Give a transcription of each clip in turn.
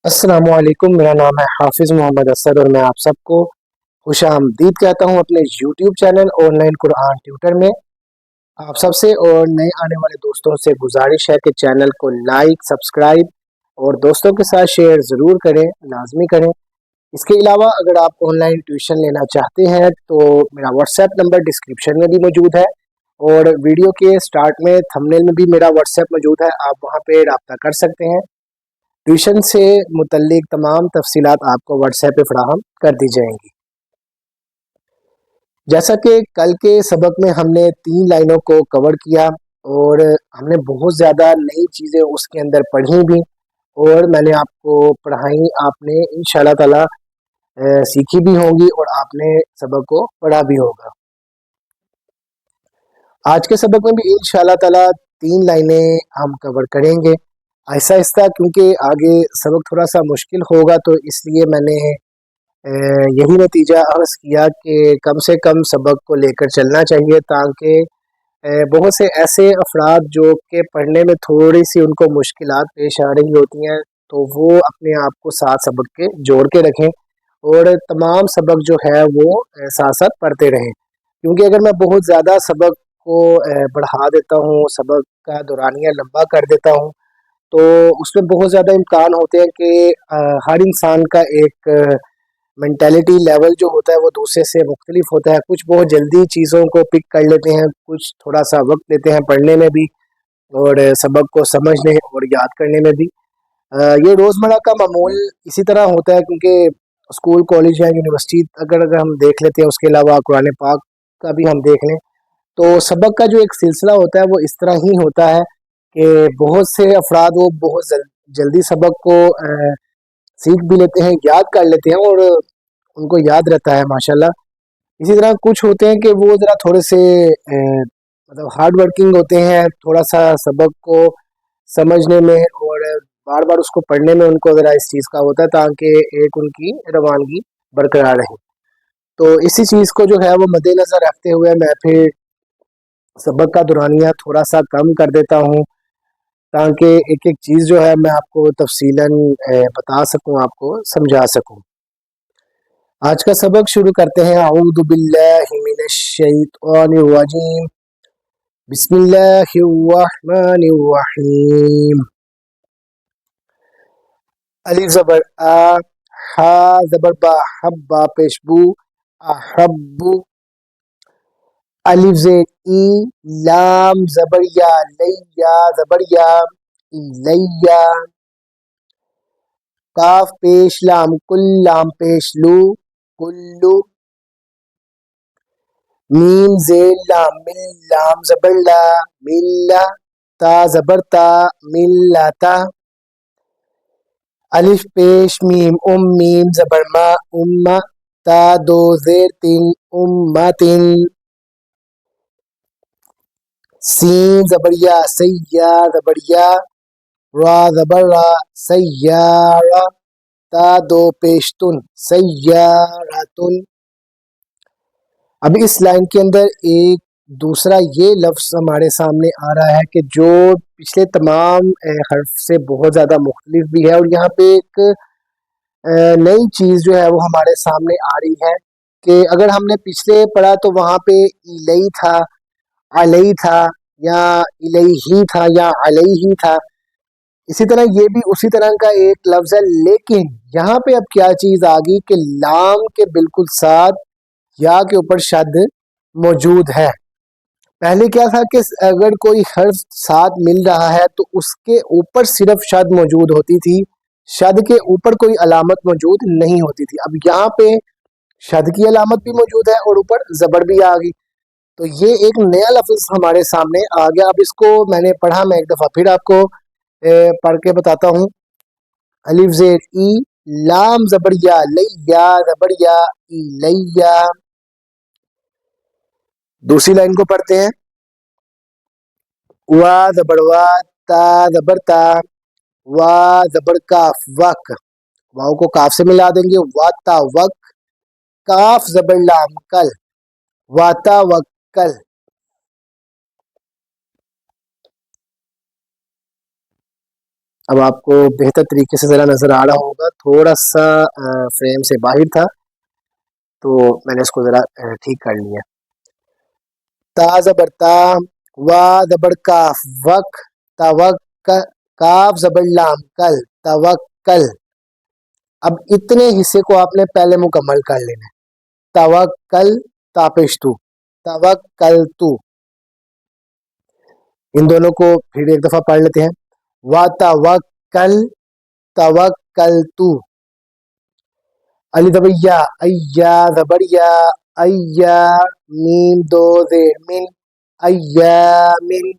अस्सलामुअलैकुम। मेरा नाम है हाफिज़ मोहम्मद असद और मैं आप सबको खुश आमदीद कहता हूँ अपने YouTube channel online Quran tutor में। आप सबसे और नए आने वाले दोस्तों से गुजारिश है कि चैनल को लाइक, सब्सक्राइब और दोस्तों के साथ शेयर ज़रूर करें, लाजमी करें। इसके अलावा अगर आप ऑनलाइन ट्यूशन लेना चाहते हैं तो मेरा व्हाट्सएप नंबर डिस्क्रिप्शन में भी मौजूद है और वीडियो के स्टार्ट में थंबनेल में भी मेरा व्हाट्सएप मौजूद है, आप वहाँ पे रब्ता कर सकते हैं। ट्यूशन से मुतल्लिक तमाम तफसीलात आपको व्हाट्सएप पे फराहम कर दी जाएंगी। जैसा कि कल के सबक में हमने 3 लाइनों को कवर किया और हमने बहुत ज़्यादा नई चीज़ें उसके अंदर पढ़ी भी और मैंने आपको पढ़ाई, आपने इंशाल्लाह ताला सीखी भी होंगी और आपने सबक को पढ़ा भी होगा। आज के सबक में भी इंशाल्लाह ताला 3 लाइनें हम कवर करेंगे आहिस्ता आहिस्ता, क्योंकि आगे सबक थोड़ा सा मुश्किल होगा, तो इसलिए मैंने यही नतीजा अर्ज़ किया कि कम से कम सबक को लेकर चलना चाहिए, ताकि बहुत से ऐसे अफराद जो कि पढ़ने में थोड़ी सी उनको मुश्किलात पेश आ रही होती हैं, तो वो अपने आप को साथ सबक के जोड़ के रखें और तमाम सबक जो है वो साथ साथ पढ़ते रहें। क्योंकि अगर मैं बहुत ज़्यादा सबक को बढ़ा देता हूँ, सबक का दौरानिया लंबा कर देता हूँ, तो उसमें बहुत ज़्यादा इम्कान होते हैं कि हर इंसान का एक मेंटालिटी लेवल जो होता है वो दूसरे से मुख्तलिफ होता है। कुछ बहुत जल्दी चीज़ों को पिक कर लेते हैं, कुछ थोड़ा सा वक्त लेते हैं पढ़ने में भी और सबक को समझने और याद करने में भी। ये रोज़मर्रा का मामूल इसी तरह होता है, क्योंकि स्कूल, कॉलेज या यूनिवर्सिटी अगर अगर हम देख लेते हैं, उसके अलावा कुरान पाक का भी हम देख लें, तो सबक का जो एक सिलसिला होता है वो इस तरह ही होता है कि बहुत से अफराद वो बहुत जल्दी सबक को सीख भी लेते हैं, याद कर लेते हैं और उनको याद रहता है माशाल्लाह। इसी तरह कुछ होते हैं कि वो ज़रा थोड़े से मतलब हार्ड वर्किंग होते हैं, थोड़ा सा सबक को समझने में और बार बार उसको पढ़ने में उनको ज़रा इस चीज़ का होता है, ताकि एक उनकी रवानगी बरकरार रहे। तो इसी चीज़ को जो है वो मद्देनज़र रखते हुए मैं फिर सबक का दुरानिया थोड़ा सा कम कर देता हूँ, ताकि एक एक चीज़ जो है मैं आपको तफसीलन बता सकूँ, आपको समझा सकूँ। आज का सबक शुरू करते हैं। अऊज़ु बिल्लाहि मिनश शैतानिर रजीम, बिस्मिल्लाहिर रहमानिर रहीम। अलिफ ज़बर आ, हा ज़बर बा, हब्बा पेश बू, अहब्बु। अलिफ ज़ेर ई, लाम ज़बर या, लैया ज़बर या, इलैया। काफ पेश लाम कुल, लाम पेश लू, कुल्लू। मीम ज़ेर लाम मिल, लाम ज़बर ला, मिल्ला। ता ज़बर ता, मिल्लाता। अलिफ पेश मीम उम, मीम ज़बर मा, उम्मा। ता दो ज़ेर तीन, उम्मतिन। सीन ज़बर या, सैया ज़बर या, रा ज़बर रा, सैयारा। ता दो पेशतुन, सैयारातुन। अब इस लाइन के अंदर एक दूसरा ये लफ्ज़ हमारे सामने आ रहा है कि जो पिछले तमाम हर्फ से बहुत ज़्यादा मुख्तलिफ भी है, और यहाँ पे एक नई चीज़ जो है वो हमारे सामने आ रही है कि अगर हमने पिछले पढ़ा तो वहाँ पे इलई था, अलई था, या इलैही था, या अलैही था। इसी तरह ये भी उसी तरह का एक लफ्ज़ है, लेकिन यहाँ पे अब क्या चीज़ आ गई कि लाम के बिल्कुल साथ या के ऊपर शद मौजूद है। पहले क्या था कि अगर कोई हर्फ साथ मिल रहा है तो उसके ऊपर सिर्फ शद मौजूद होती थी, शद के ऊपर कोई अलामत मौजूद नहीं होती थी। अब यहाँ पे शद की अलामत भी मौजूद है और ऊपर ज़बर भी आ गई, तो ये एक नया लफ्ज़ हमारे सामने आ गया। अब इसको मैंने पढ़ा, मैं एक दफ़ा फिर आपको पढ़ के बताता हूँ। अलिफ ज़ेर ई, लाम ज़बर या, लैया ज़बर या, इलैया। दूसरी लाइन को पढ़ते हैं। वा ज़बर वा, ता ज़बर ता, वा ज़बर काफ, वक। वाव को काफ से मिला देंगे, वाता वक। काफ ज़बर लाम कल, वाता वक्कल। اب آپ کو بہتر طریقے سے ذرا نظر آ رہا ہوگا، تھوڑا سا فریم سے باہر تھا تو میں نے اس کو ذرا ٹھیک کر لیا. تا زبر تا، وا زبر کاف وک، توک، کاف زبر لام کل، توکل. اب اتنے حصے کو آپ نے پہلے مکمل کر لینا ہے. توکل تاپش تو، توکل تو. ان دونوں کو پھر ایک دفعہ پڑھ لیتے ہیں. وا توکل، توکل تو. علی زبریا، ایا زبریا، ایا. میم دو زیر من، ایامن.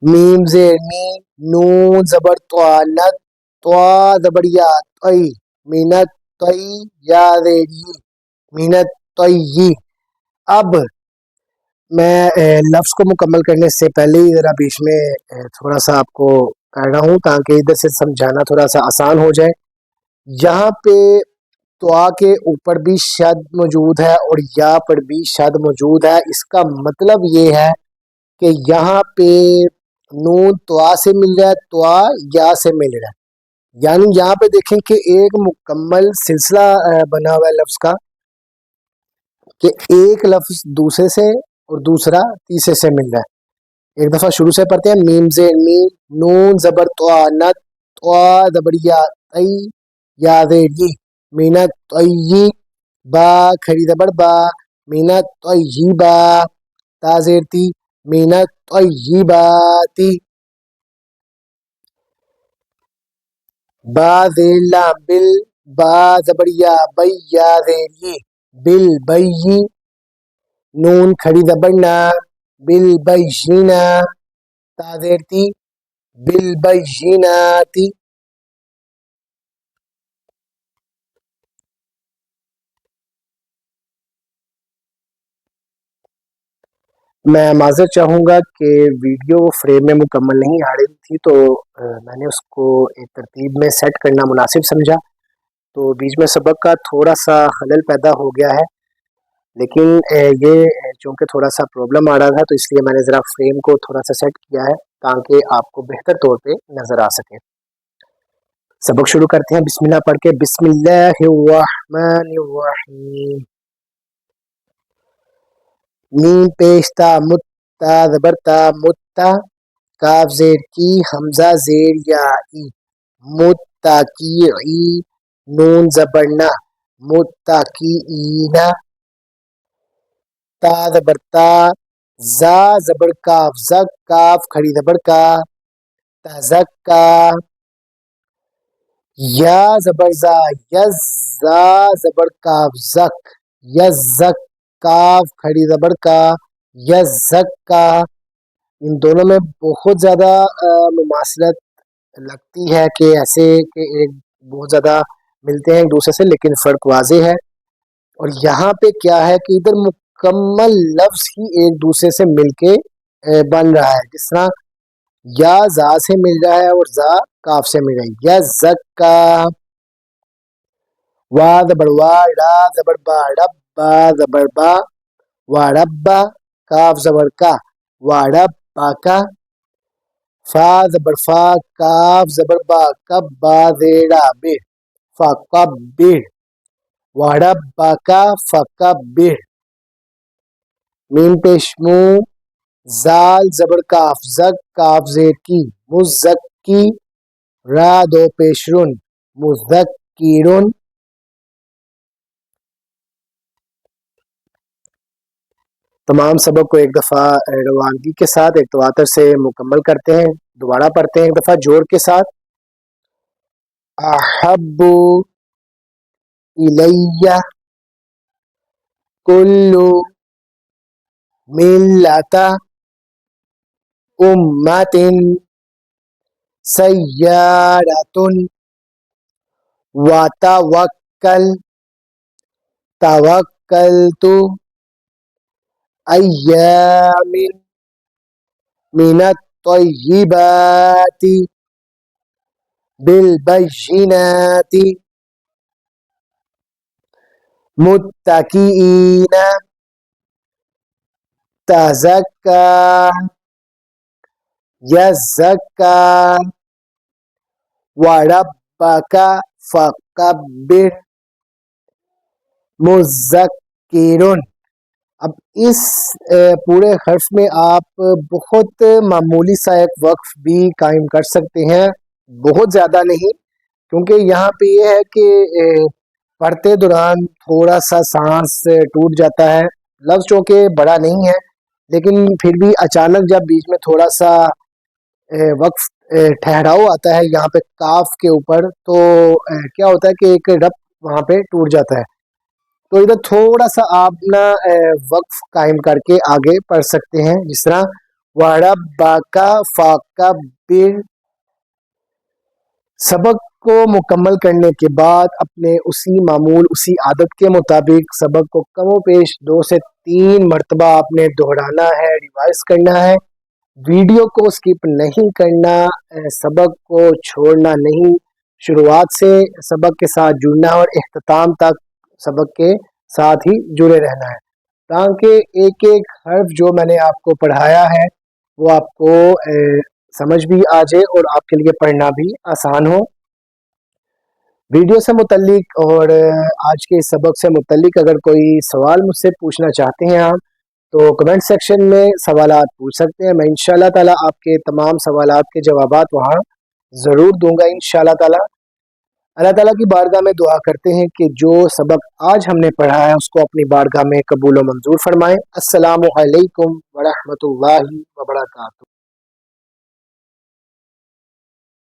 میم زیر می، نون زبر توا نت، توا زبریا طی، منت طی، یا زیر یی، منت طی. اب میں لفظ کو مکمل کرنے سے پہلے ہی ذرا بیچ میں تھوڑا سا آپ کو کر رہا ہوں تاکہ ادھر سے سمجھانا تھوڑا سا آسان ہو جائے. یہاں پہ توا کے اوپر بھی شد موجود ہے اور یا پر بھی شد موجود ہے. اس کا مطلب یہ ہے کہ یہاں پہ نون توا سے مل رہا ہے، توا یا سے مل رہا ہے. یعنی یہاں پہ دیکھیں کہ ایک مکمل سلسلہ بنا ہوا ہے لفظ کا، کہ ایک لفظ دوسرے سے اور دوسرا تیسرے سے مل رہا ہے. ایک دفعہ شروع سے پڑھتے ہیں. میم زیر می، نون زبر توا نت، توا زبریا تی، یا زیر یی، مینت طیی. با کھڑی زبر با، مینت طیبا. تا زیر تی، مینت طیباتی. با زیر لام بل، با زبریا بی، یا زیر یی، بل بی. نون کھڑی زبر نا، بل بینا. تا زیر تی، بل بیناتی. میں معذرت چاہوں گا کہ ویڈیو فریم میں مکمل نہیں آ رہی تھی، تو میں نے اس کو ایک ترتیب میں سیٹ کرنا مناسب سمجھا، تو بیچ میں سبق کا تھوڑا سا خلل پیدا ہو گیا ہے. لیکن یہ چونکہ تھوڑا سا پرابلم آ رہا تھا تو اس لیے میں نے ذرا فریم کو تھوڑا سا سیٹ کیا ہے تاکہ آپ کو بہتر طور پہ نظر آ سکے. سبق شروع کرتے ہیں بسم اللہ پڑھ کے. بسم اللہ الرحمن الرحیم. میم پیشتا متا زبرتا متا، کاف زیر کی، حمزہ زیر یا ای، متقی. نون زبرنا، متقینا. تا زبرتا، زا زبر کاف زک، کاف کھڑی زبر کا، تزکا. یا زبر زا یز، زا زبر کاف زک، یزک. کاف کھڑی زبر کا، یزکا. ان دونوں میں بہت زیادہ مماثلت لگتی ہے کہ ایسے کہ ایک بہت زیادہ ملتے ہیں ایک دوسرے سے، لیکن فرق واضح ہے. اور یہاں پہ کیا ہے کہ ادھر مکمل لفظ ہی ایک دوسرے سے مل کے بن رہا ہے. جس طرح یا زا سے مل رہا ہے اور زا کاف سے مل رہا ہے. یا زکا. وا زبر وا، را زبر با، رب با زبر با، وا ربا. کاف زبر کا، وا ربا کا. فا زبر فا، کاف زبر با، کب با زیرا بے، فا کب بے. وا ربا کا فکبر. میم پیش مو، زال زبر کاف زک، کاف زیر کی، مزکی. را دو پیش رن، مذکرن. تمام سبق کو ایک دفعہ روانگی کے ساتھ ایک تواتر سے مکمل کرتے ہیں. دوبارہ پڑھتے ہیں ایک دفعہ جوڑ کے ساتھ. احب الیہ کل ملت امت سیارۃ وتوکل، توکلت. ایام من الطیبات بالبینات متکئین. تزکا यज़क्का वरब्बका फकब्बिर मुज़क्किरुन। अब इस पूरे हर्फ में आप बहुत मामूली सा एक वक्फ भी कायम कर सकते हैं, बहुत ज़्यादा नहीं, क्योंकि यहाँ पे ये है कि पढ़ते दौरान थोड़ा सा सांस टूट जाता है। लफ्ज़ चूँकि बड़ा नहीं है, लेकिन फिर भी अचानक जब बीच में थोड़ा सा वक्फ ठहराव आता है यहाँ पे काफ के ऊपर, तो क्या होता है कि एक रब वहाँ पे टूट जाता है। तो इधर थोड़ा सा आप ना वक्फ कायम करके आगे पढ़ सकते हैं, जिस तरह वरब्बका फकब्बिर। सबक को मुकम्मल करने के बाद अपने उसी मामूल उसी आदत के मुताबिक सबक को कमो पेश 2 से 3 मरतबा आपने दोहराना है, रिवाइज करना है। वीडियो को स्किप नहीं करना, सबक को छोड़ना नहीं, शुरुआत से सबक के साथ जुड़ना और इख्तिताम तक सबक के साथ ही जुड़े रहना है, ताकि एक एक हर्फ जो मैंने आपको पढ़ाया है वो आपको समझ भी आ जाए और आपके लिए पढ़ना भी आसान हो। वीडियो से मुतल्लिक और आज के इस सबक से मुतल्लिक अगर कोई सवाल मुझसे पूछना चाहते हैं आप, तो कमेंट सेक्शन में सवालात पूछ सकते हैं। मैं इंशाल्लाह ताला आपके तमाम सवालात के जवाबात वहाँ ज़रूर दूंगा इंशाल्लाह ताला। अल्लाह ताला की बारगाह में दुआ करते हैं कि जो सबक आज हमने पढ़ा है उसको अपनी बारगाह में कबूल व मंजूर फरमाएं। अस्सलामु अलैकुम व रहमतुल्लाहि व बरकातुहू।